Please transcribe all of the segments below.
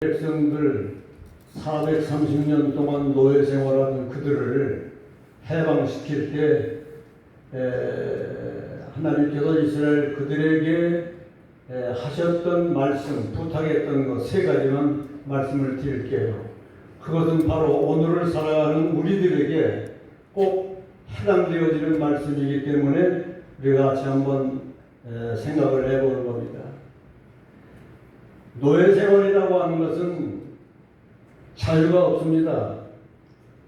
백성들 430년 동안 노예 생활하는 그들을 해방시킬 때 하나님께서 이스라엘 그들에게 하셨던 말씀, 부탁했던 것 세 가지만 말씀을 드릴게요. 그것은 바로 오늘을 살아가는 우리들에게 꼭 해당되어지는 말씀이기 때문에 우리가 같이 한번 생각을 해보는 겁니다. 노예 생활이라고 하는 것은 자유가 없습니다.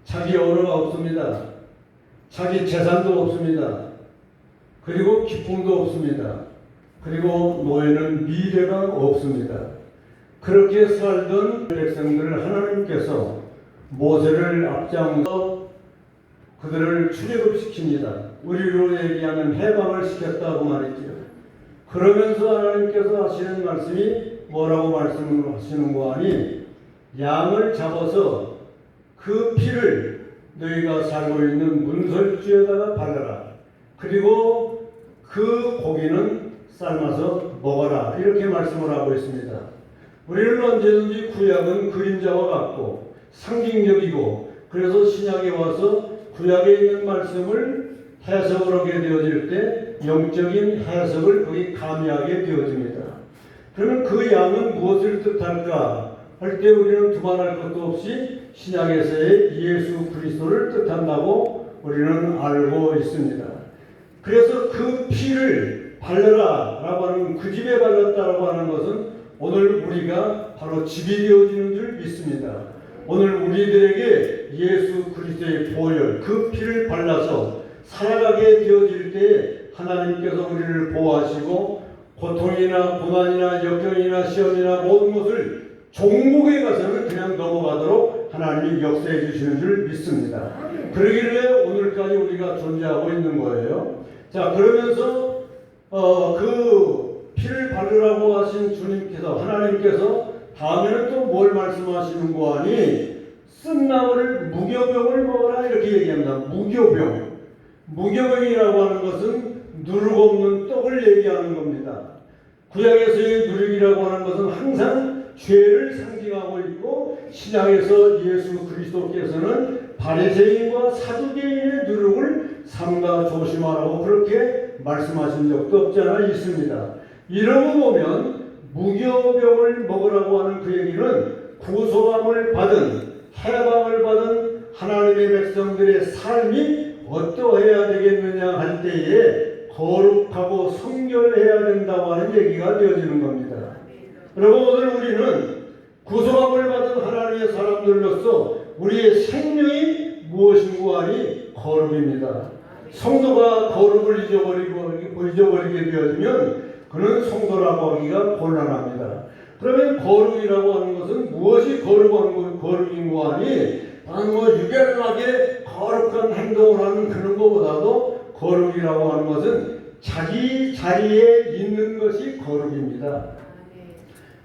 자기 언어가 없습니다. 자기 재산도 없습니다. 그리고 기쁨도 없습니다. 그리고 노예는 미래가 없습니다. 그렇게 살던 백성들을 하나님께서 모세를 앞장서 그들을 출애굽시킵니다. 우리로 얘기하면 해방을 시켰다고 말이죠. 그러면서 하나님께서 하시는 말씀이 뭐라고 말씀을 하시는 거 아니? 양을 잡아서 그 피를 너희가 살고 있는 문설주에다가 발라라. 그리고 그 고기는 삶아서 먹어라. 이렇게 말씀을 하고 있습니다. 우리는 언제든지 구약은 그림자와 같고 상징적이고, 그래서 신약에 와서 구약에 있는 말씀을 해석을 하게 되어질 때 영적인 해석을 거기 가미하게 되어집니다. 그러면 그 양은 무엇을 뜻할까 할 때 우리는 두말할 것도 없이 신약에서의 예수 그리스도를 뜻한다고 우리는 알고 있습니다. 그래서 그 피를 발라라 라고 하는, 그 집에 발랐다라고 하는 것은 오늘 우리가 바로 집이 되어지는 줄 믿습니다. 오늘 우리들에게 예수 그리스도의 보혈, 그 피를 발라서 살아가게 되어질 때 하나님께서 우리를 보호하시고 고통이나 고난이나 역경이나 시험이나 모든 것을 종국에 가서는 그냥 넘어가도록 하나님이 역사해 주시는 줄 믿습니다. 그러길래 오늘까지 우리가 존재하고 있는 거예요. 자, 그러면서 그 피를 바르라고 하신 주님께서, 하나님께서 다음에는 또 뭘 말씀하시는 거 아니? 쓴 나무를 무교병을 먹어라 이렇게 얘기합니다. 무교병. 무교병이라고 하는 것은 누룩 없는 떡을 얘기하는 겁니다. 구약에서의 누룩이라고 하는 것은 항상 죄를 상징하고 있고, 신약에서 예수 그리스도께서는 바리새인과 사두개인의 누룩을 삼가 조심하라고 그렇게 말씀하신 적도 없잖아 있습니다. 이러고 보면 무교병을 먹으라고 하는 그 얘기는 구속함을 받은, 해방을 받은 하나님의 백성들의 삶이 어떠해야 되겠느냐 할 때에 거룩하고 성결해야 된다고 하는 얘기가 되어지는 겁니다. 여러분, 오늘 우리는 구속함을 받은 하나님의 사람들로서 우리의 생명이 무엇인고 하니? 거룩입니다. 성도가 거룩을 잊어버리게 되어지면 그는 성도라고 하기가 곤란합니다. 그러면 거룩이라고 하는 것은 무엇이 거룩인고 하니? 바로 유별나게 거룩한 행동을 하는 그런 것보다도 거룩이라고 하는 것은 자기 자리에 있는 것이 거룩입니다.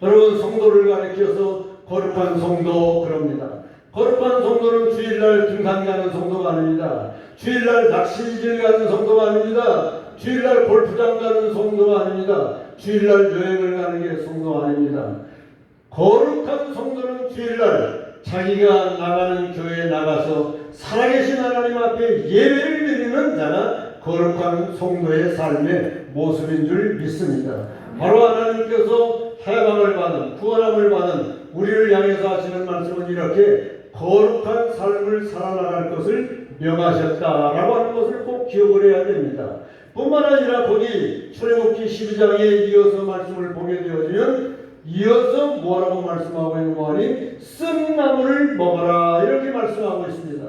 여러분, 성도를 가리켜서 거룩한 성도 그럽니다. 거룩한 성도는 주일날 등산 가는 성도가 아닙니다. 주일날 낚시질 가는 성도가 아닙니다. 주일날 골프장 가는 성도가 아닙니다. 주일날 여행을 가는 게 성도가 아닙니다. 거룩한 성도는 주일날 자기가 나가는 교회에 나가서 살아계신 하나님 앞에 예배를 드리는 자가 거룩한 성도의 삶의 모습인 줄 믿습니다. 바로 하나님께서 해방을 받은, 구원함을 받은 우리를 향해서 하시는 말씀은 이렇게 거룩한 삶을 살아나갈 것을 명하셨다라고 하는 것을 꼭 기억을 해야 됩니다. 뿐만 아니라 거기 출애굽기 12장에 이어서 말씀을 보게 되어지면 이어서 뭐라고 말씀하고 있는 거 아니? 쓴 나무를 먹어라 이렇게 말씀하고 있습니다.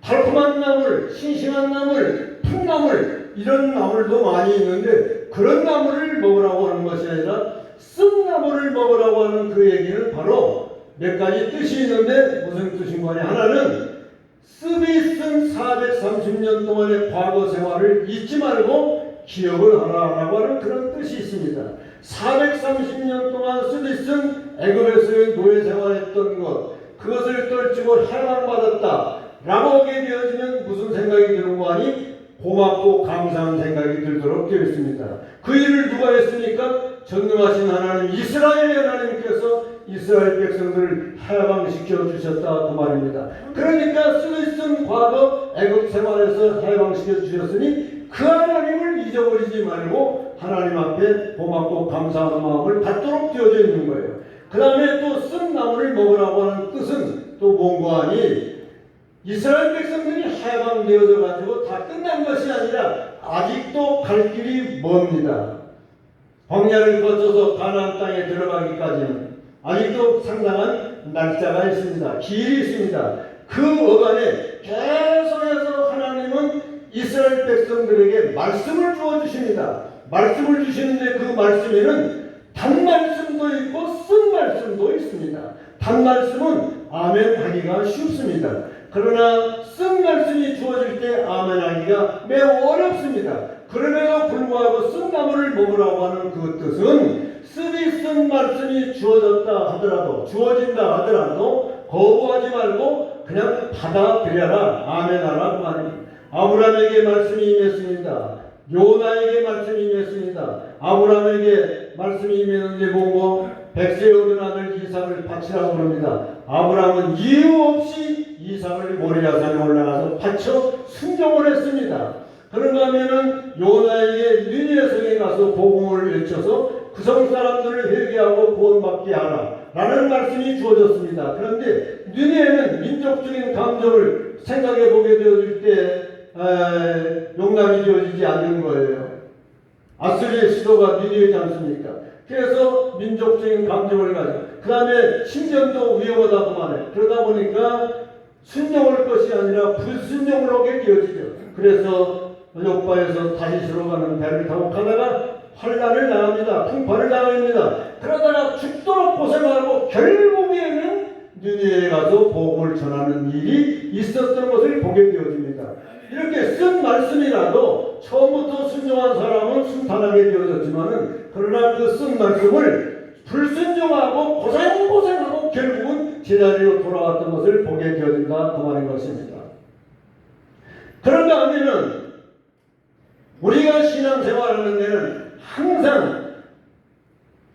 달콤한 나물, 싱싱한 나물, 풋나물, 이런 나물도 많이 있는데 그런 나물을 먹으라고 하는 것이 아니라 쓴 나물을 먹으라고 하는 그 얘기는 바로 몇 가지 뜻이 있는데 무슨 뜻인 거 아니? 하나는 씀이 쓴 430년 동안의 과거 생활을 잊지 말고 기억을 하라라고 하는 그런 뜻이 있습니다. 430년 동안 씀이 쓴 애굽에서의 노예 생활했던 것, 그것을 떨치고 해방받았다 라고 하게 되어지면 무슨 생각이 드는 거 아니? 고맙고 감사한 생각이 들도록 되어 있습니다. 그 일을 누가 했습니까? 전능하신 하나님 이스라엘의 하나님께서 이스라엘 백성들을 해방시켜 주셨다 그 말입니다. 그러니까 쓰던 과거 애굽 생활에서 해방시켜 주셨으니 그 하나님을 잊어버리지 말고 하나님 앞에 고맙고 감사하는 마음을 갖도록 되어져 있는 거예요. 그 다음에 또 쓴 나무를 먹으라고 하는 뜻은 또 뭔가 하니 이스라엘 백성들이 해방되어져 가지고 다 끝난 것이 아니라 아직도 갈 길이 멉니다. 광야를 거쳐서 가나안 땅에 들어가기까지는 아직도 상당한 날짜가 있습니다. 길이 있습니다. 그 어간에 계속해서 하나님은 이스라엘 백성들에게 말씀을 주어주십니다. 말씀을 주시는데 그 말씀에는 단말씀도 있고 쓴 말씀도 있습니다. 단말씀은 아멘 하기가 쉽습니다. 그러나 쓴 말씀이 주어질 때 아멘 하기가 매우 어렵습니다. 그럼에도 불구하고 쓴 나무를 먹으라고 하는 그 뜻은 쓰디 쓴 말씀이 주어졌다 하더라도 주어진다 하더라도 거부하지 말고 그냥 받아들여라 아멘하라 그 말입니다. 아브라함에게 말씀이 임했습니다. 요나에게 말씀이 임했습니다. 아브라함에게 말씀이 임했는데 보고 백세 얻은 아들 이삭을 바치라고 그럽니다. 아브라함은 이유 없이 이삭을 모리아산에 올라가서 바쳐 순종을 했습니다. 그런가 하면은 요나에게 니느웨 성에 가서 복음을 외쳐서 그 성 사람들을 회개하고 구원받게 하라 라는 말씀이 주어졌습니다. 그런데 니느웨는 민족적인 감정을 생각해 보게 되어질 때 용납이 되어지지 않는 거예요. 아스리의 수도가 니느웨지 않습니까? 그래서 민족적인 감정을 가지고 그 다음에 신전도 위험하다고 말해. 그러다 보니까 순종할 것이 아니라 불순종을 하게 되어지죠. 그래서 요바에서 다시스로 가는 배를 타고 가다가 환란을 당합니다. 풍파를 당합니다. 그러다가 죽도록 고생하고 결국에는 니느웨에 가서 복음을 전하는 일이 있었던 것을 보게 되어집니다. 이렇게 쓴 말씀이라도 처음부터 순종한 사람은 순탄하게 되어졌지만은 그러나 그 쓴 말씀을 불순종하고 고생하고 결국은 제자리로 돌아왔던 것을 보게 되어진다 그 말인 것입니다. 그런가 하면은 우리가 신앙생활하는 데는 항상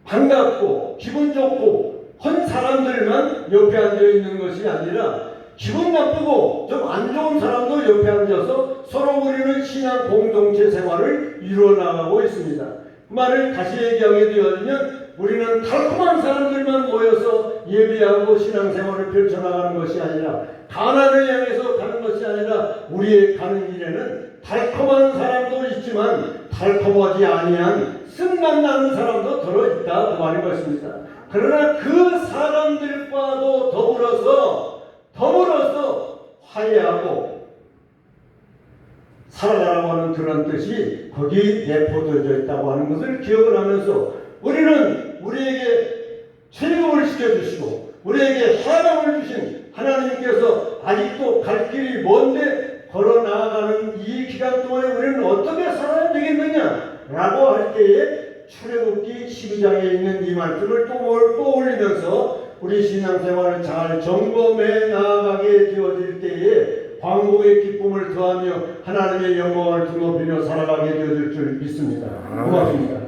반갑고 기분 좋고 한 사람들만 옆에 앉아 있는 것이 아니라 기분 나쁘고 좀 안 좋은 사람도 옆에 앉아서 서로 우리는 신앙 공동체 생활을 이루어나가고 있습니다. 그 말을 다시 얘기하게 되어지면 우리는 달콤한 사람들만 모여서 예배하고 신앙생활을 펼쳐나가는 것이 아니라 가나안을 향해서 가는 것이 아니라 우리의 가는 길에는 달콤한 사람도 있지만 달콤하지 아니한 쓴맛 나는 사람도 들어있다 그 말인 것입니다. 그러나 그 사람들과도 더불어서 화해하고 살아가라고 하는 그런 뜻이 거기 내포되어 있다고 하는 것을 기억을 하면서 우리는 우리에게 출애굽을 시켜주시고 우리에게 해방을 주신 하나님께서 아직도 갈 길이 먼데 걸어 나아가는 이 기간 동안에 우리는 어떻게 살아야 되겠느냐 라고 할 때에 출애굽기 12장에 있는 이 말씀을 또 올리면서 우리 신앙생활을 잘 점검해 나아가게 되어질 때에 광복의 기쁨을 더하며 하나님의 영광을 드높이며 살아가게 되어질 줄 믿습니다. 고맙습니다.